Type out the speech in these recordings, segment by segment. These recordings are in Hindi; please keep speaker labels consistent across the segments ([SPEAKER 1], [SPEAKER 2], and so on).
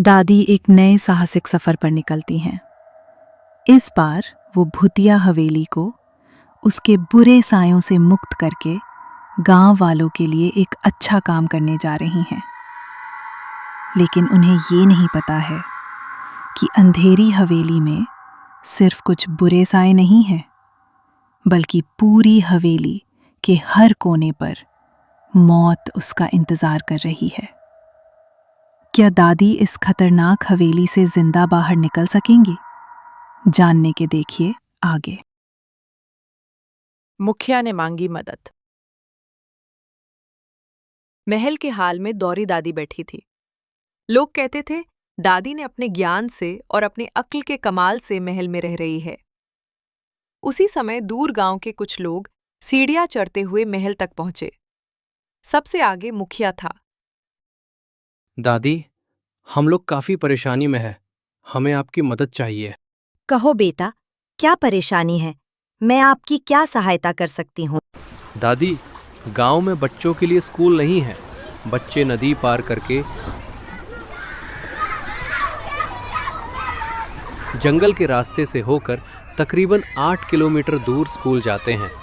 [SPEAKER 1] दादी एक नए साहसिक सफर पर निकलती हैं। इस बार वो भूतिया हवेली को उसके बुरे सायों से मुक्त करके गांव वालों के लिए एक अच्छा काम करने जा रही हैं। लेकिन उन्हें ये नहीं पता है कि अंधेरी हवेली में सिर्फ कुछ बुरे साए नहीं हैं, बल्कि पूरी हवेली के हर कोने पर मौत उसका इंतजार कर रही है। क्या दादी इस खतरनाक हवेली से जिंदा बाहर निकल सकेंगी? जानने के देखिए आगे।
[SPEAKER 2] मुखिया ने मांगी मदद। महल के हाल में दौरी दादी बैठी थी। लोग कहते थे दादी ने अपने ज्ञान से और अपनी अक्ल के कमाल से महल में रह रही है। उसी समय दूर गांव के कुछ लोग सीढ़ियां चढ़ते हुए महल तक पहुंचे। सबसे आगे मुखिया था।
[SPEAKER 3] दादी, हम लोग काफी परेशानी में हैं। हमें आपकी मदद चाहिए।
[SPEAKER 4] कहो बेटा, क्या परेशानी है? मैं आपकी क्या सहायता कर सकती हूँ?
[SPEAKER 3] दादी, गांव में बच्चों के लिए स्कूल नहीं है। बच्चे नदी पार करके जंगल के रास्ते से होकर तकरीबन 8 किलोमीटर दूर स्कूल जाते हैं।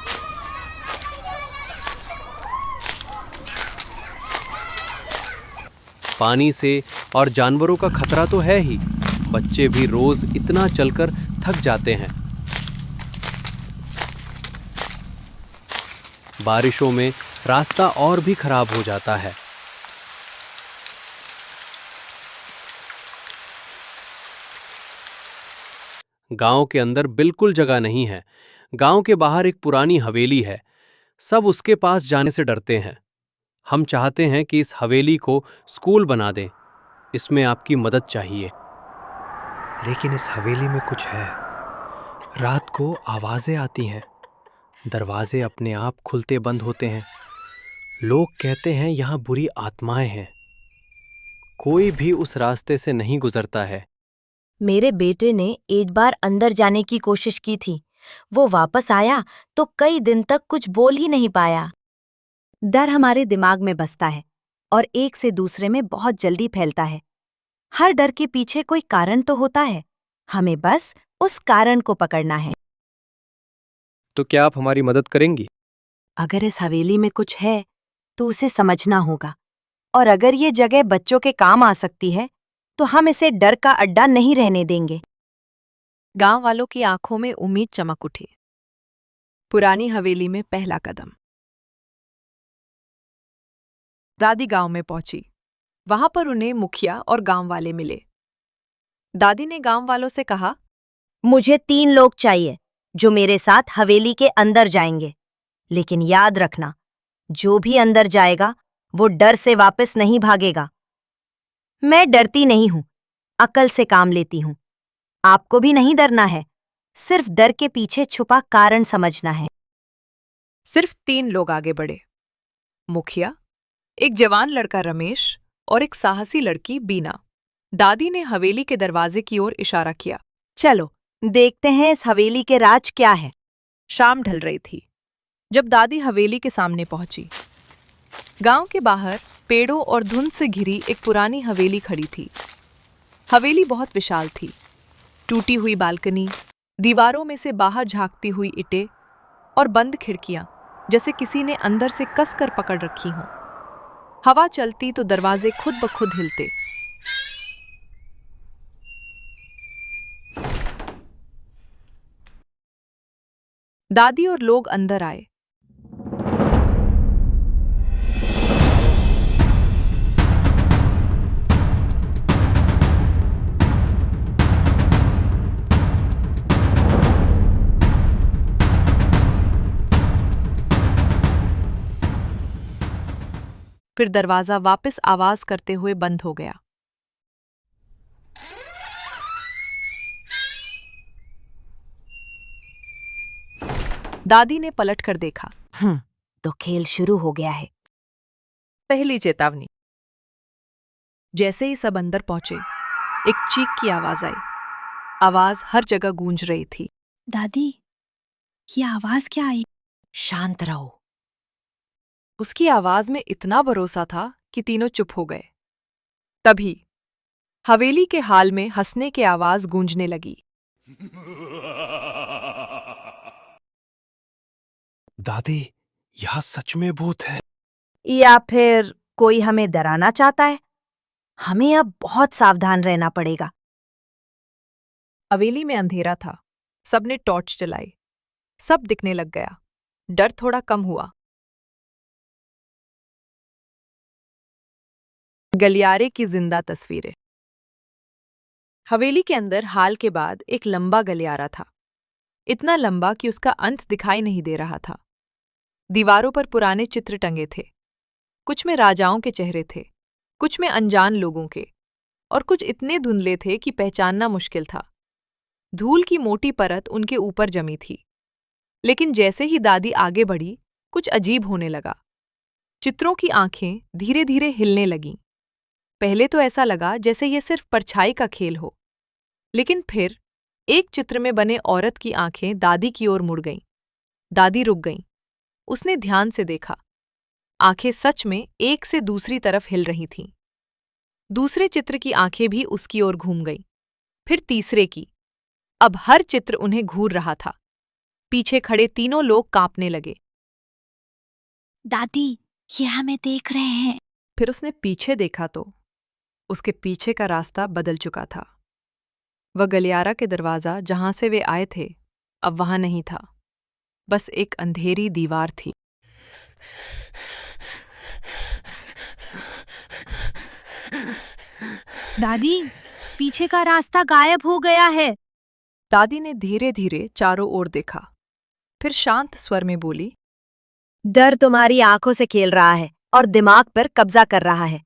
[SPEAKER 3] पानी से और जानवरों का खतरा तो है ही, बच्चे भी रोज इतना चलकर थक जाते हैं। बारिशों में रास्ता और भी खराब हो जाता है। गांव के अंदर बिल्कुल जगह नहीं है। गांव के बाहर एक पुरानी हवेली है। सब उसके पास जाने से डरते हैं। हम चाहते हैं कि इस हवेली को स्कूल बना दें। इसमें आपकी मदद चाहिए। लेकिन इस हवेली में कुछ है। रात को आवाजें आती हैं। दरवाजे अपने आप खुलते बंद होते हैं। लोग कहते हैं यहाँ बुरी आत्माएं हैं। कोई भी उस रास्ते से नहीं गुजरता है।
[SPEAKER 4] मेरे बेटे ने एक बार अंदर जाने की कोशिश की थी। वो वापस आया तो कई दिन तक कुछ बोल ही नहीं पाया। डर हमारे दिमाग में बसता है और एक से दूसरे में बहुत जल्दी फैलता है। हर डर के पीछे कोई कारण तो होता है। हमें बस उस कारण को पकड़ना है।
[SPEAKER 3] तो क्या आप हमारी मदद करेंगी?
[SPEAKER 4] अगर इस हवेली में कुछ है तो उसे समझना होगा, और अगर ये जगह बच्चों के काम आ सकती है तो हम इसे डर का अड्डा नहीं रहने देंगे।
[SPEAKER 2] गांव वालों की आंखों में उम्मीद चमक उठी। पुरानी हवेली में पहला कदम। दादी गांव में पहुंची। वहां पर उन्हें मुखिया और गांव वाले मिले। दादी ने गांव वालों से कहा,
[SPEAKER 4] मुझे 3 लोग चाहिए जो मेरे साथ हवेली के अंदर जाएंगे। लेकिन याद रखना, जो भी अंदर जाएगा वो डर से वापस नहीं भागेगा। मैं डरती नहीं हूं, अकल से काम लेती हूं। आपको भी नहीं डरना है, सिर्फ डर के पीछे छुपा कारण समझना है।
[SPEAKER 2] सिर्फ 3 लोग आगे बढ़े। मुखिया, एक जवान लड़का रमेश और एक साहसी लड़की बीना। दादी ने हवेली के दरवाजे की ओर इशारा किया।
[SPEAKER 4] चलो देखते हैं इस हवेली के राज क्या है।
[SPEAKER 2] शाम ढल रही थी जब दादी हवेली के सामने पहुंची। गांव के बाहर पेड़ों और धुंध से घिरी एक पुरानी हवेली खड़ी थी। हवेली बहुत विशाल थी। टूटी हुई बालकनी, दीवारों में से बाहर झांकती हुई ईंटें और बंद खिड़कियां जैसे किसी ने अंदर से कसकर पकड़ रखी हों। हवा चलती तो दरवाजे खुद ब खुद हिलते। दादी और लोग अंदर आए। फिर दरवाजा वापस आवाज करते हुए बंद हो गया। दादी ने पलटकर देखा।
[SPEAKER 4] तो खेल शुरू हो गया है।
[SPEAKER 2] पहली चेतावनी। जैसे ही सब अंदर पहुंचे, एक चीख की आवाज आई। आवाज हर जगह गूंज रही थी।
[SPEAKER 4] दादी, ये आवाज क्या आई? शांत रहो।
[SPEAKER 2] उसकी आवाज में इतना भरोसा था कि तीनों चुप हो गए। तभी हवेली के हाल में हंसने की आवाज गूंजने लगी।
[SPEAKER 5] दादी, यहाँ सच में भूत है।
[SPEAKER 4] या फिर कोई हमें डराना चाहता है? हमें अब बहुत सावधान रहना पड़ेगा।
[SPEAKER 2] हवेली में अंधेरा था। सबने टॉर्च जलाई। सब दिखने लग गया। डर थोड़ा कम हुआ। गलियारे की जिंदा तस्वीरें। हवेली के अंदर हाल के बाद एक लंबा गलियारा था। इतना लंबा कि उसका अंत दिखाई नहीं दे रहा था। दीवारों पर पुराने चित्र टंगे थे। कुछ में राजाओं के चेहरे थे, कुछ में अनजान लोगों के, और कुछ इतने धुंधले थे कि पहचानना मुश्किल था। धूल की मोटी परत उनके ऊपर जमी थी। लेकिन जैसे ही दादी आगे बढ़ी, कुछ अजीब होने लगा। चित्रों की आंखें धीरे धीरे हिलने लगीं। पहले तो ऐसा लगा जैसे ये सिर्फ परछाई का खेल हो, लेकिन फिर एक चित्र में बने औरत की आंखें दादी की ओर मुड़ गईं। दादी रुक गईं। उसने ध्यान से देखा। आंखें सच में एक से दूसरी तरफ हिल रही थीं। दूसरे चित्र की आंखें भी उसकी ओर घूम गईं। फिर तीसरे की। अब हर चित्र उन्हें घूर रहा था। पीछे खड़े तीनों लोग कांपने लगे।
[SPEAKER 1] दादी, ये हमें देख रहे हैं।
[SPEAKER 2] फिर उसने पीछे देखा तो उसके पीछे का रास्ता बदल चुका था। वह गलियारा के दरवाजा जहां से वे आए थे, अब वहां नहीं था। बस एक अंधेरी दीवार थी।
[SPEAKER 1] दादी, पीछे का रास्ता गायब हो गया है।
[SPEAKER 2] दादी ने धीरे धीरे चारों ओर देखा, फिर शांत स्वर में बोली,
[SPEAKER 4] डर तुम्हारी आंखों से खेल रहा है और दिमाग पर कब्जा कर रहा है।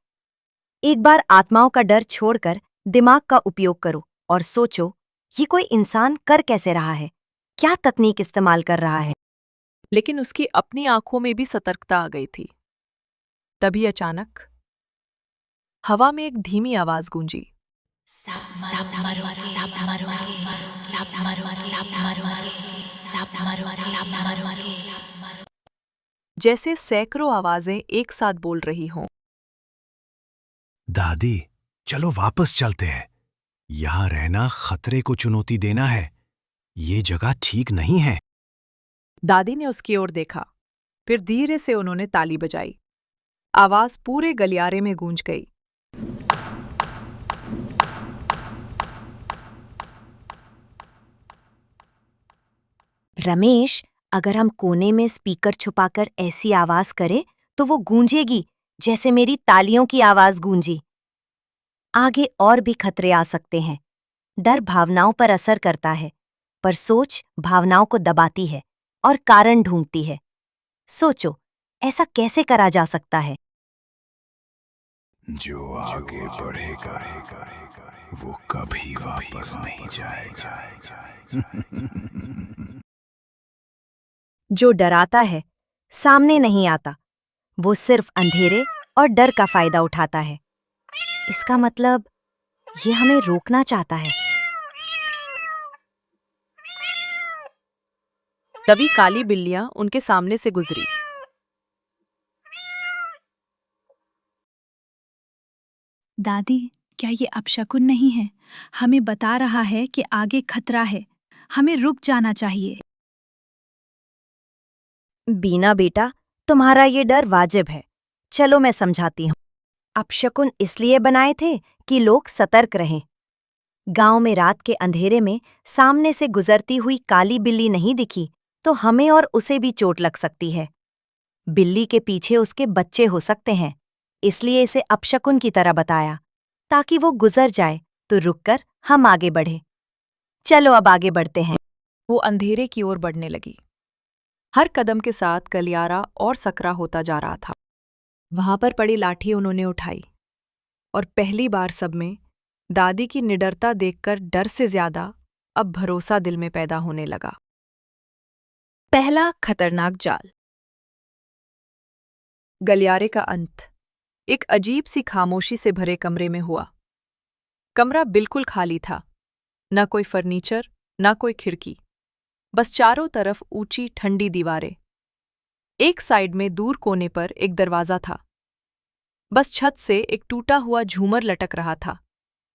[SPEAKER 4] एक बार आत्माओं का डर छोड़कर दिमाग का उपयोग करो और सोचो, ये कोई इंसान कर कैसे रहा है, क्या तकनीक इस्तेमाल कर रहा है।
[SPEAKER 2] लेकिन उसकी अपनी आंखों में भी सतर्कता आ गई थी। तभी अचानक हवा में एक धीमी आवाज गूंजी। जैसे सैकड़ों आवाजें एक साथ बोल रही हों।
[SPEAKER 5] दादी, चलो वापस चलते हैं। यहाँ रहना खतरे को चुनौती देना है। ये जगह ठीक नहीं है।
[SPEAKER 2] दादी ने उसकी ओर देखा। फिर धीरे से उन्होंने ताली बजाई। आवाज पूरे गलियारे में गूंज गई।
[SPEAKER 4] रमेश, अगर हम कोने में स्पीकर छुपाकर ऐसी आवाज करें तो वो गूंजेगी जैसे मेरी तालियों की आवाज गूंजी। आगे और भी खतरे आ सकते हैं। डर भावनाओं पर असर करता है, पर सोच भावनाओं को दबाती है और कारण ढूंढती है। सोचो, ऐसा कैसे करा जा सकता है?
[SPEAKER 5] जो आगे बढ़ेगा वो कभी वापस नहीं जाएगा।
[SPEAKER 4] जो डराता है, सामने नहीं आता। वो सिर्फ अंधेरे और डर का फायदा उठाता है। इसका मतलब ये हमें रोकना चाहता है।
[SPEAKER 2] तभी काली बिल्लियां उनके सामने से गुजरी।
[SPEAKER 1] दादी, क्या ये अपशकुन नहीं है? हमें बता रहा है कि आगे खतरा है। हमें रुक जाना चाहिए।
[SPEAKER 4] बीना बेटा, तुम्हारा ये डर वाजिब है। चलो मैं समझाती हूँ। अपशकुन इसलिए बनाए थे कि लोग सतर्क रहें। गांव में रात के अंधेरे में सामने से गुजरती हुई काली बिल्ली नहीं दिखी तो हमें और उसे भी चोट लग सकती है। बिल्ली के पीछे उसके बच्चे हो सकते हैं, इसलिए इसे अपशकुन की तरह बताया, ताकि वो गुजर जाए तो रुककर हम आगे बढ़े। चलो अब आगे बढ़ते हैं।
[SPEAKER 2] वो अंधेरे की ओर बढ़ने लगी। हर कदम के साथ गलियारा और सकरा होता जा रहा था। वहां पर पड़ी लाठी उन्होंने उठाई, और पहली बार सब में दादी की निडरता देखकर डर से ज्यादा अब भरोसा दिल में पैदा होने लगा। पहला खतरनाक जाल। गलियारे का अंत एक अजीब सी खामोशी से भरे कमरे में हुआ। कमरा बिल्कुल खाली था। न कोई फर्नीचर, न कोई खिड़की, बस चारों तरफ ऊंची ठंडी दीवारें। एक साइड में दूर कोने पर एक दरवाजा था। बस छत से एक टूटा हुआ झूमर लटक रहा था।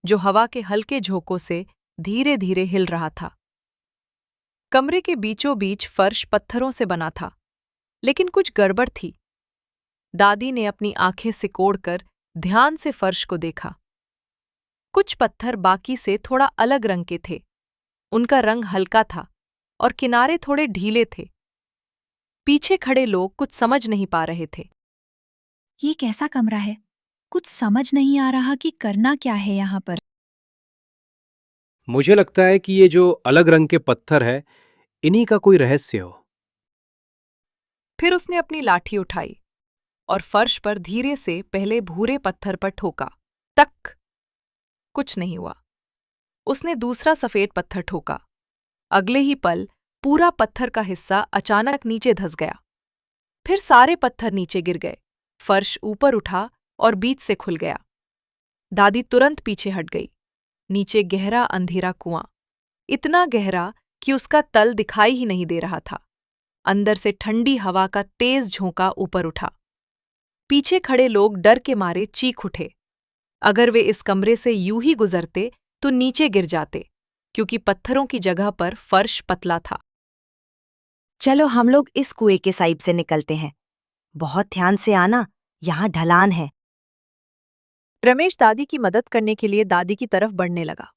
[SPEAKER 2] जो हवा के हल्के झोंकों से धीरे धीरे हिल रहा था। कमरे के बीचों बीच फर्श पत्थरों से बना था, लेकिन कुछ गड़बड़ थी। दादी ने अपनी आंखें सिकोड़कर ध्यान से फर्श को देखा। कुछ पत्थर बाकी से थोड़ा अलग रंग के थे। उनका रंग हल्का था और किनारे थोड़े ढीले थे। पीछे खड़े लोग कुछ समझ नहीं पा रहे थे।
[SPEAKER 6] ये कैसा कमरा है? कुछ समझ नहीं आ रहा कि करना क्या है यहाँ पर।
[SPEAKER 3] मुझे लगता है कि ये जो अलग रंग के पत्थर है, इन्हीं का कोई रहस्य हो।
[SPEAKER 2] फिर उसने अपनी लाठी उठाई और फर्श पर धीरे से पहले भूरे पत्थर पर ठोका। तक कुछ नहीं हुआ। उसने दूसरा सफेद पत्थर ठोका। अगले ही पल पूरा पत्थर का हिस्सा अचानक नीचे धंस गया। फिर सारे पत्थर नीचे गिर गए। फर्श ऊपर उठा और बीच से खुल गया। दादी तुरंत पीछे हट गई। नीचे गहरा अंधेरा कुआं, इतना गहरा कि उसका तल दिखाई ही नहीं दे रहा था। अंदर से ठंडी हवा का तेज झोंका ऊपर उठा। पीछे खड़े लोग डर के मारे चीख उठे। अगर वे इस कमरे से यूं ही गुजरते तो नीचे गिर जाते, क्योंकि पत्थरों की जगह पर फर्श पतला था।
[SPEAKER 4] चलो हम लोग इस कुएं के साइड से निकलते हैं। बहुत ध्यान से आना, यहाँ ढलान है।
[SPEAKER 2] रमेश दादी की मदद करने के लिए दादी की तरफ बढ़ने लगा,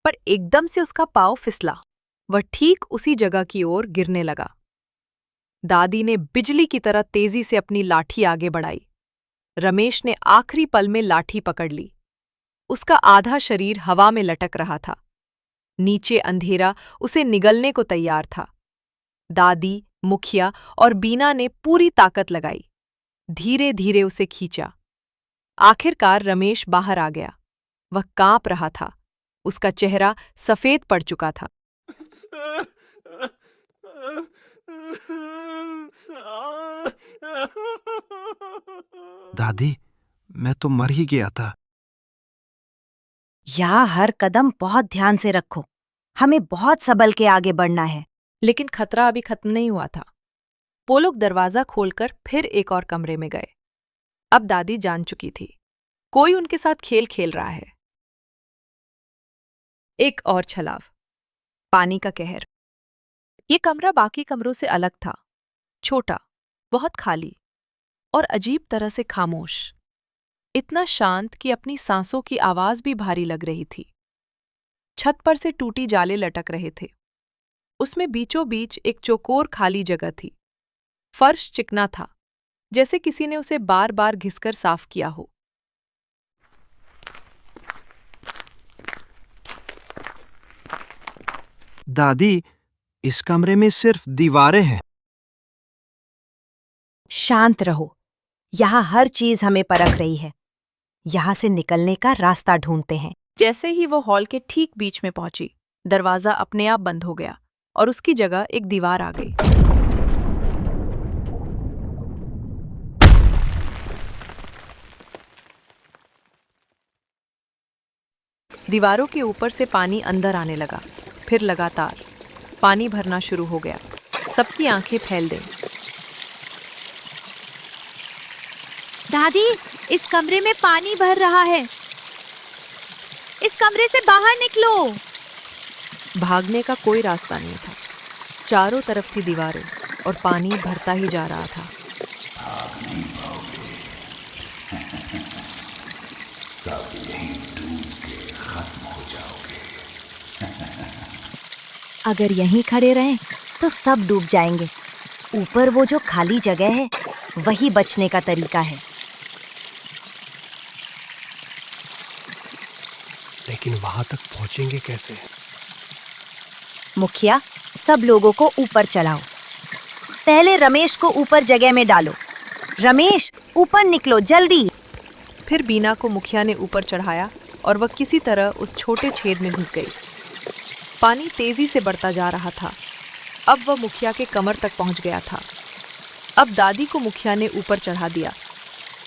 [SPEAKER 2] पर एकदम से उसका पाँव फिसला। वह ठीक उसी जगह की ओर गिरने लगा। दादी ने बिजली की तरह तेजी से अपनी लाठी आगे बढ़ाई। रमेश ने आखिरी पल में लाठी पकड़ ली। उसका आधा शरीर हवा में लटक रहा था। नीचे अंधेरा उसे निगलने को तैयार था। दादी, मुखिया और बीना ने पूरी ताकत लगाई। धीरे धीरे उसे खींचा। आखिरकार रमेश बाहर आ गया। वह कांप रहा था। उसका चेहरा सफेद पड़ चुका था।
[SPEAKER 5] दादी, मैं तो मर ही गया था।
[SPEAKER 4] यहाँ हर कदम बहुत ध्यान से रखो। हमें बहुत संभल के आगे बढ़ना है।
[SPEAKER 2] लेकिन खतरा अभी खत्म नहीं हुआ था। वो लोग दरवाजा खोलकर फिर एक और कमरे में गए। अब दादी जान चुकी थी, कोई उनके साथ खेल खेल रहा है। एक और छलाव, पानी का कहर। ये कमरा बाकी कमरों से अलग था। छोटा, बहुत खाली और अजीब तरह से खामोश। इतना शांत कि अपनी सांसों की आवाज भी भारी लग रही थी। छत पर से टूटी जाले लटक रहे थे। उसमें बीचों बीच एक चौकोर खाली जगह थी। फर्श चिकना था, जैसे किसी ने उसे बार बार घिसकर साफ किया हो।
[SPEAKER 5] दादी, इस कमरे में सिर्फ दीवारें हैं।
[SPEAKER 4] शांत रहो। यहाँ हर चीज हमें परख रही है। यहाँ से निकलने का रास्ता ढूंढते हैं।
[SPEAKER 2] जैसे ही वो हॉल के ठीक बीच में पहुंची, दरवाजा अपने आप बंद हो गया और उसकी जगह एक दीवार आ गई। दीवारों के ऊपर से पानी अंदर आने लगा। फिर लगातार पानी भरना शुरू हो गया। सबकी आंखें फैल गईं।
[SPEAKER 6] दादी, इस कमरे में पानी भर रहा है। इस कमरे से बाहर निकलो।
[SPEAKER 2] भागने का कोई रास्ता नहीं था। चारों तरफ थी दीवारें और पानी भरता ही जा रहा था।
[SPEAKER 7] सब यहीं डूब के खत्म हो जाओगे।
[SPEAKER 4] अगर यहीं खड़े रहें तो सब डूब जाएंगे। ऊपर वो जो खाली जगह है, वही बचने का तरीका है।
[SPEAKER 3] लेकिन वहां तक पहुंचेंगे कैसे?
[SPEAKER 4] मुखिया, सब लोगों को ऊपर चढ़ाओ। पहले रमेश को ऊपर जगह में डालो। रमेश, ऊपर निकलो जल्दी।
[SPEAKER 2] फिर बीना को मुखिया ने ऊपर चढ़ाया और वह किसी तरह उस छोटे छेद में घुस गई। पानी तेजी से बढ़ता जा रहा था। अब वह मुखिया के कमर तक पहुंच गया था। अब दादी को मुखिया ने ऊपर चढ़ा दिया।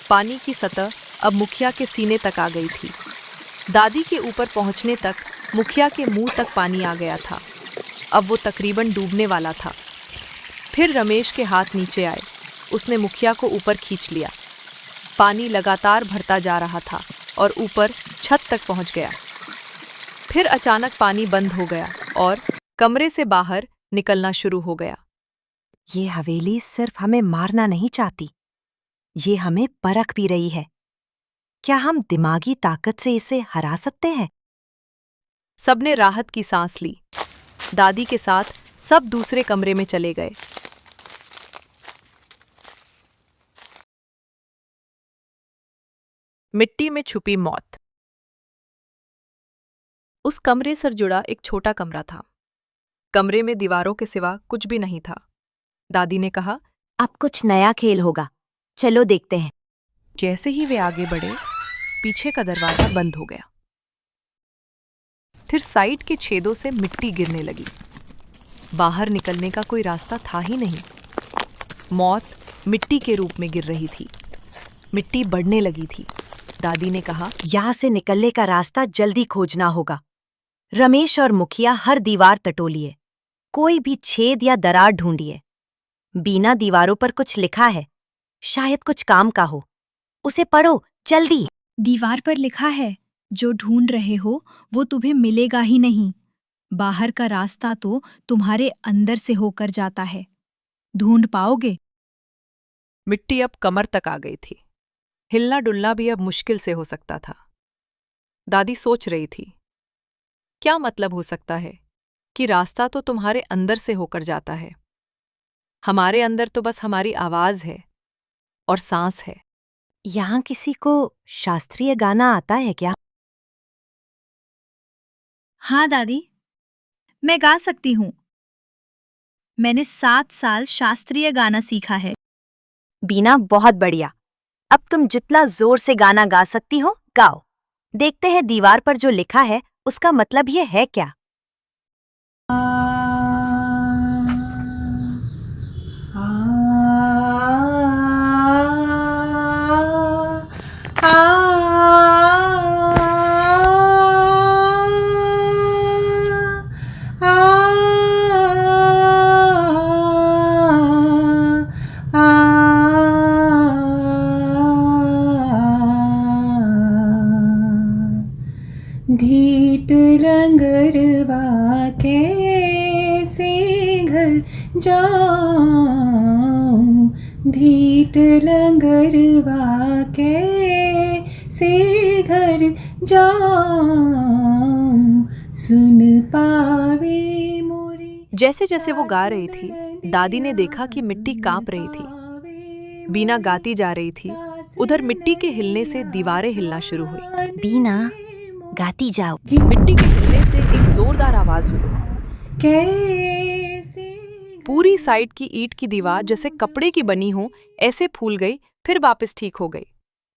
[SPEAKER 2] पानी की सतह अब मुखिया के सीने तक आ गई थी। दादी के ऊपर पहुंचने तक मुखिया के मुंह तक पानी आ गया था। अब वो तकरीबन डूबने वाला था। फिर रमेश के हाथ नीचे आए। उसने मुखिया को ऊपर खींच लिया। पानी लगातार भरता जा रहा था और ऊपर छत तक पहुंच गया। फिर अचानक पानी बंद हो गया और कमरे से बाहर निकलना शुरू हो गया।
[SPEAKER 4] ये हवेली सिर्फ हमें मारना नहीं चाहती, ये हमें परख भी रही है। क्या हम दिमागी ताकत से इसे हरा सकते हैं?
[SPEAKER 2] सबने राहत की सांस ली। दादी के साथ सब दूसरे कमरे में चले गए। मिट्टी में छुपी मौत। उस कमरे से जुड़ा एक छोटा कमरा था। कमरे में दीवारों के सिवा कुछ भी नहीं था। दादी ने कहा,
[SPEAKER 4] अब कुछ नया खेल होगा, चलो देखते हैं।
[SPEAKER 2] जैसे ही वे आगे बढ़े, पीछे का दरवाजा बंद हो गया। फिर साइड के छेदों से मिट्टी गिरने लगी। बाहर निकलने का कोई रास्ता था ही नहीं। मौत मिट्टी के रूप में गिर रही थी। मिट्टी बढ़ने लगी थी। दादी ने कहा,
[SPEAKER 4] यहाँ से निकलने का रास्ता जल्दी खोजना होगा। रमेश और मुखिया हर दीवार टटोलिए, कोई भी छेद या दरार ढूंढिए। बीना, दीवारों पर कुछ लिखा है, शायद कुछ काम का हो। उसे पढ़ो, जल्दी।
[SPEAKER 6] दीवार पर लिखा है, जो ढूंढ रहे हो वो तुम्हें मिलेगा ही नहीं। बाहर का रास्ता तो तुम्हारे अंदर से होकर जाता है। ढूंढ पाओगे?
[SPEAKER 2] मिट्टी अब कमर तक आ गई थी। हिलना डुलना भी अब मुश्किल से हो सकता था। दादी सोच रही थी, क्या मतलब हो सकता है कि रास्ता तो तुम्हारे अंदर से होकर जाता है। हमारे अंदर तो बस हमारी आवाज है और सांस है।
[SPEAKER 4] यहाँ किसी को शास्त्रीय गाना आता है क्या?
[SPEAKER 6] हाँ दादी, मैं गा सकती हूँ। मैंने 7 साल शास्त्रीय गाना सीखा है।
[SPEAKER 4] बीना, बहुत बढ़िया। अब तुम जितना जोर से गाना गा सकती हो, गाओ। देखते हैं दीवार पर जो लिखा है उसका मतलब ये है क्या।
[SPEAKER 8] धीट लंगरवा कैसे घर जाऊं, धीट लंगरवा कैसे घर जाऊं, सुन पावे मोरे।
[SPEAKER 2] जैसे जैसे वो गा रही थी, दादी ने देखा कि मिट्टी कांप रही थी। बीना गाती जा रही थी। उधर मिट्टी के हिलने से दीवारें हिलना शुरू हुई।
[SPEAKER 4] बीना, गाती जाओ।
[SPEAKER 2] मिट्टी के हिलने से एक जोरदार आवाज हुई।
[SPEAKER 8] कैसे
[SPEAKER 2] पूरी साइड की ईंट की दीवार जैसे कपड़े की बनी हो ऐसे फूल गई, फिर वापस ठीक हो गई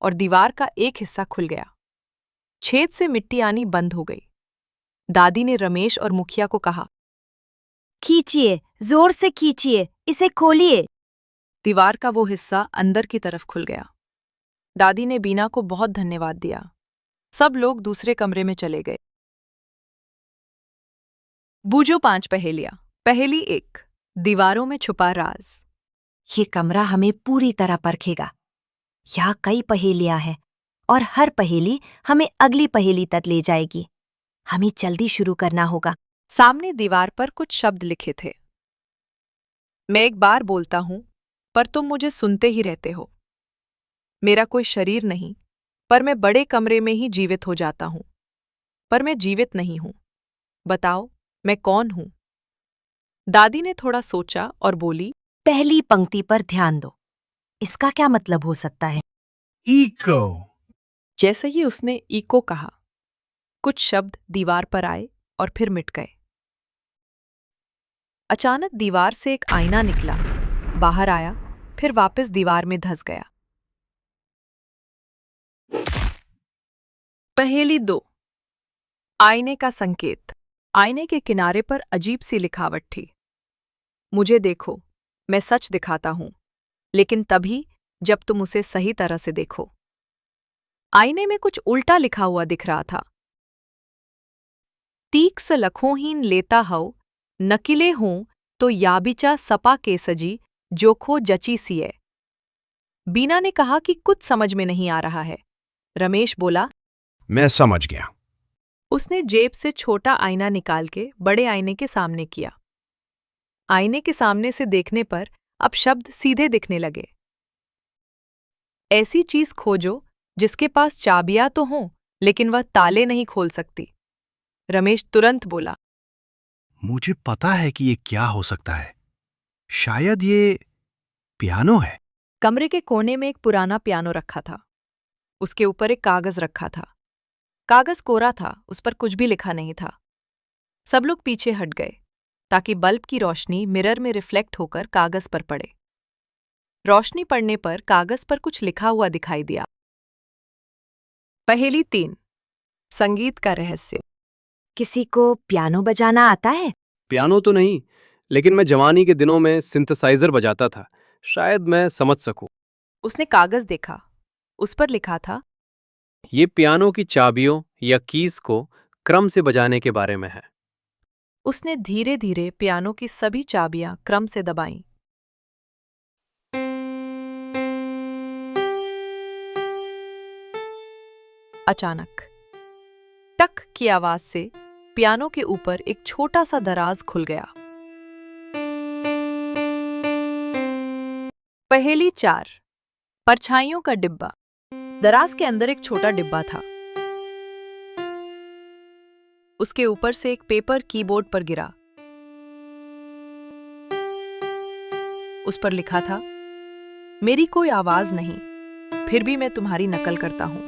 [SPEAKER 2] और दीवार का एक हिस्सा खुल गया। छेद से मिट्टी आनी बंद हो गई। दादी ने रमेश और मुखिया को कहा,
[SPEAKER 4] खींचिए, जोर से खींचिए, इसे खोलिए।
[SPEAKER 2] दीवार का वो हिस्सा अंदर की तरफ खुल गया। दादी ने बीना को बहुत धन्यवाद दिया। सब लोग दूसरे कमरे में चले गए। बूझो 5 पहेलियां। पहेली 1, दीवारों में छुपा राज।
[SPEAKER 4] ये कमरा हमें पूरी तरह परखेगा। यहाँ कई पहेलियां हैं और हर पहेली हमें अगली पहेली तक ले जाएगी। हमें जल्दी शुरू करना होगा।
[SPEAKER 2] सामने दीवार पर कुछ शब्द लिखे थे। मैं एक बार बोलता हूं, पर तुम मुझे सुनते ही रहते हो। मेरा कोई शरीर नहीं, पर मैं बड़े कमरे में ही जीवित हो जाता हूं। पर मैं जीवित नहीं हूं। बताओ, मैं कौन हूं? दादी ने थोड़ा सोचा और बोली,
[SPEAKER 4] पहली पंक्ति पर ध्यान दो। इसका क्या मतलब हो सकता है?
[SPEAKER 5] इको।
[SPEAKER 2] जैसे ही उसने इको कहा, कुछ शब्द दीवार पर आए और फिर मिट गए। अचानक दीवार से एक आईना निकला, बाहर आया, फिर वापस दीवार में धंस गया। पहेली 2, आईने का संकेत। आईने के किनारे पर अजीब सी लिखावट थी। मुझे देखो, मैं सच दिखाता हूं, लेकिन तभी जब तुम उसे सही तरह से देखो। आईने में कुछ उल्टा लिखा हुआ दिख रहा था। तीक स लखोहीन लेता हव, नकिले हों तो याबिचा सपा के सजी, जोखो जची सिए। बीना ने कहा कि कुछ समझ में नहीं आ रहा है। रमेश बोला,
[SPEAKER 5] मैं समझ गया।
[SPEAKER 2] उसने जेब से छोटा आईना निकाल के बड़े आईने के सामने किया। आईने के सामने से देखने पर अब शब्द सीधे दिखने लगे। ऐसी चीज खोजो जिसके पास चाबियां तो हों लेकिन वह ताले नहीं खोल सकती। रमेश तुरंत बोला,
[SPEAKER 5] मुझे पता है कि ये क्या हो सकता है। शायद ये पियानो है।
[SPEAKER 2] कमरे के कोने में एक पुराना पियानो रखा था। उसके ऊपर एक कागज रखा था। कागज कोरा था, उस पर कुछ भी लिखा नहीं था। सब लोग पीछे हट गए ताकि बल्ब की रोशनी मिरर में रिफ्लेक्ट होकर कागज पर पड़े। रोशनी पड़ने पर कागज पर कुछ लिखा हुआ दिखाई दिया। पहेली 3, संगीत का रहस्य।
[SPEAKER 4] किसी को पियानो बजाना आता है?
[SPEAKER 3] पियानो तो नहीं, लेकिन मैं जवानी के दिनों में सिंथेसाइजर बजाता था। शायद मैं समझ सकूं।
[SPEAKER 2] उसने कागज देखा। उस पर लिखा था,
[SPEAKER 3] ये पियानो की चाबियों या कीज को क्रम से बजाने के बारे में है।
[SPEAKER 2] उसने धीरे धीरे पियानो की सभी चाबियां क्रम से दबाईं। अचानक टक की आवाज से पियानो के ऊपर एक छोटा सा दराज खुल गया। पहेली 4, परछाइयों का डिब्बा। दराज के अंदर एक छोटा डिब्बा था। उसके ऊपर से एक पेपर कीबोर्ड पर गिरा। उस पर लिखा था, मेरी कोई आवाज नहीं, फिर भी मैं तुम्हारी नकल करता हूं।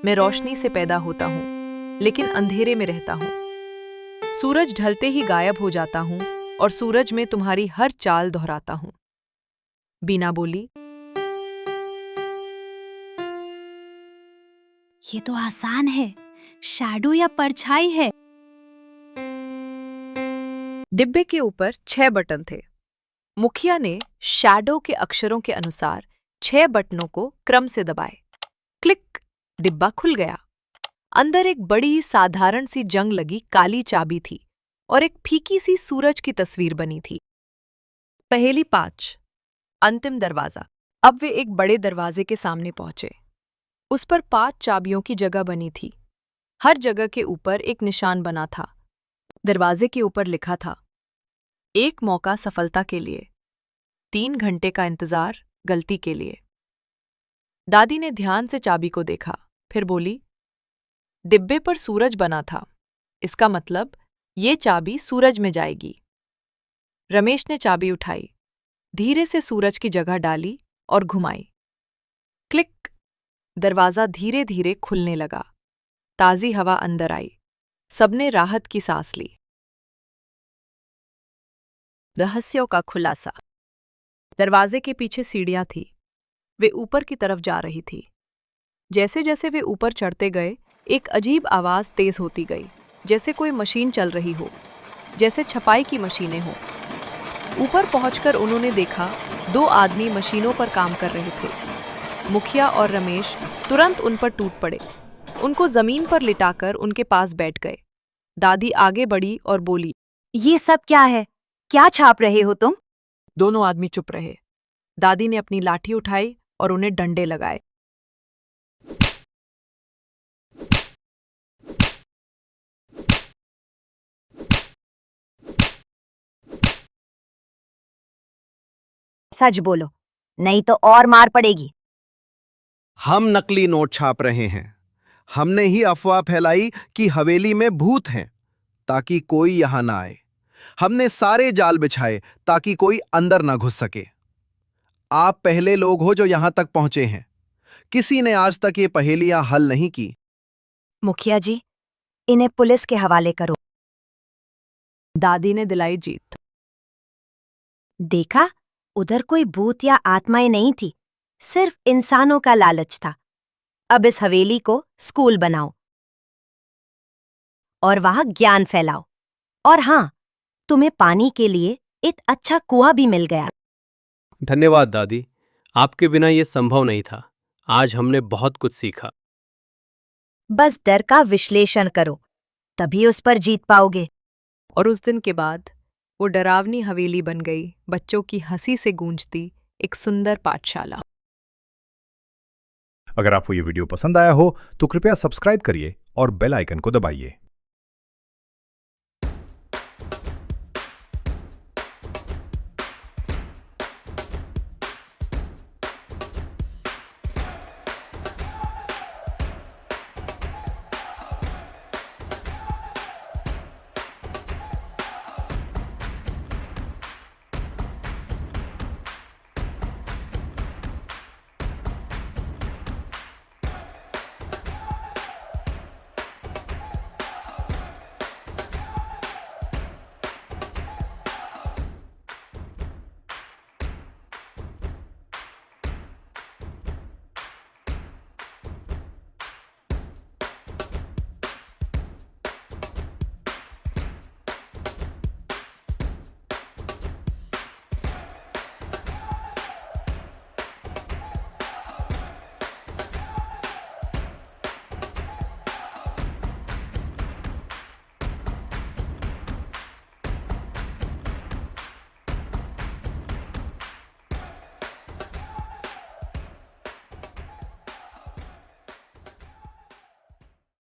[SPEAKER 2] मैं रोशनी से पैदा होता हूं, लेकिन अंधेरे में रहता हूं। सूरज ढलते ही गायब हो जाता हूं और सूरज में तुम्हारी हर चाल दोहराता हूं। बीना बोली,
[SPEAKER 6] ये तो आसान है, शैडो या परछाई है।
[SPEAKER 2] डिब्बे के ऊपर 6 बटन थे। मुखिया ने शैडो के अक्षरों के अनुसार 6 बटनों को क्रम से दबाए। क्लिक, डिब्बा खुल गया। अंदर एक बड़ी साधारण सी जंग लगी काली चाबी थी और एक फीकी सी सूरज की तस्वीर बनी थी। पहेली 5, अंतिम दरवाजा। अब वे एक बड़े दरवाजे के सामने पहुंचे। उस पर 5 चाबियों की जगह बनी थी। हर जगह के ऊपर एक निशान बना था। दरवाजे के ऊपर लिखा था, 1 मौका सफलता के लिए, 3 घंटे का इंतजार गलती के लिए। दादी ने ध्यान से चाबी को देखा, फिर बोली, डिब्बे पर सूरज बना था, इसका मतलब ये चाबी सूरज में जाएगी। रमेश ने चाबी उठाई, धीरे से सूरज की जगह डाली और घुमाई। क्लिक, दरवाजा धीरे धीरे खुलने लगा। ताजी हवा अंदर आई। सबने राहत की सांस ली। रहस्यों का खुलासा। दरवाजे के पीछे सीढ़ियां थी। वे ऊपर की तरफ जा रही थी। जैसे जैसे वे ऊपर चढ़ते गए, एक अजीब आवाज तेज होती गई, जैसे कोई मशीन चल रही हो, जैसे छपाई की मशीनें हो। ऊपर पहुंचकर उन्होंने देखा 2 आदमी मशीनों पर काम कर रहे थे। मुखिया और रमेश तुरंत उन पर टूट पड़े। उनको जमीन पर लिटाकर उनके पास बैठ गए। दादी आगे बढ़ी और बोली,
[SPEAKER 4] ये सब क्या है? क्या छाप रहे हो तुम?
[SPEAKER 2] दोनों आदमी चुप रहे। दादी ने अपनी लाठी उठाई और उन्हें डंडे लगाए।
[SPEAKER 4] सच बोलो, नहीं तो और मार पड़ेगी।
[SPEAKER 9] हम नकली नोट छाप रहे हैं। हमने ही अफवाह फैलाई कि हवेली में भूत हैं, ताकि कोई यहां ना आए। हमने सारे जाल बिछाए ताकि कोई अंदर ना घुस सके। आप पहले लोग हो जो यहां तक पहुंचे हैं। किसी ने आज तक ये पहेलियां हल नहीं की।
[SPEAKER 4] मुखिया जी, इन्हें पुलिस के हवाले करो।
[SPEAKER 2] दादी ने दिलाई जीत।
[SPEAKER 4] देखा, उधर कोई भूत या आत्माएं नहीं थी, सिर्फ इंसानों का लालच था। अब इस हवेली को स्कूल बनाओ और वहां ज्ञान फैलाओ। और हां, तुम्हें पानी के लिए एक अच्छा कुआं भी मिल गया।
[SPEAKER 3] धन्यवाद दादी, आपके बिना ये संभव नहीं था। आज हमने बहुत कुछ सीखा।
[SPEAKER 4] बस डर का विश्लेषण करो, तभी उस पर जीत पाओगे।
[SPEAKER 2] और उस दिन के बाद वो डरावनी हवेली बन गई, बच्चों की हंसी से गूंजती एक सुंदर पाठशाला।
[SPEAKER 10] अगर आपको ये वीडियो पसंद आया हो तो कृपया सब्सक्राइब करिए और बेल आइकन को दबाइए।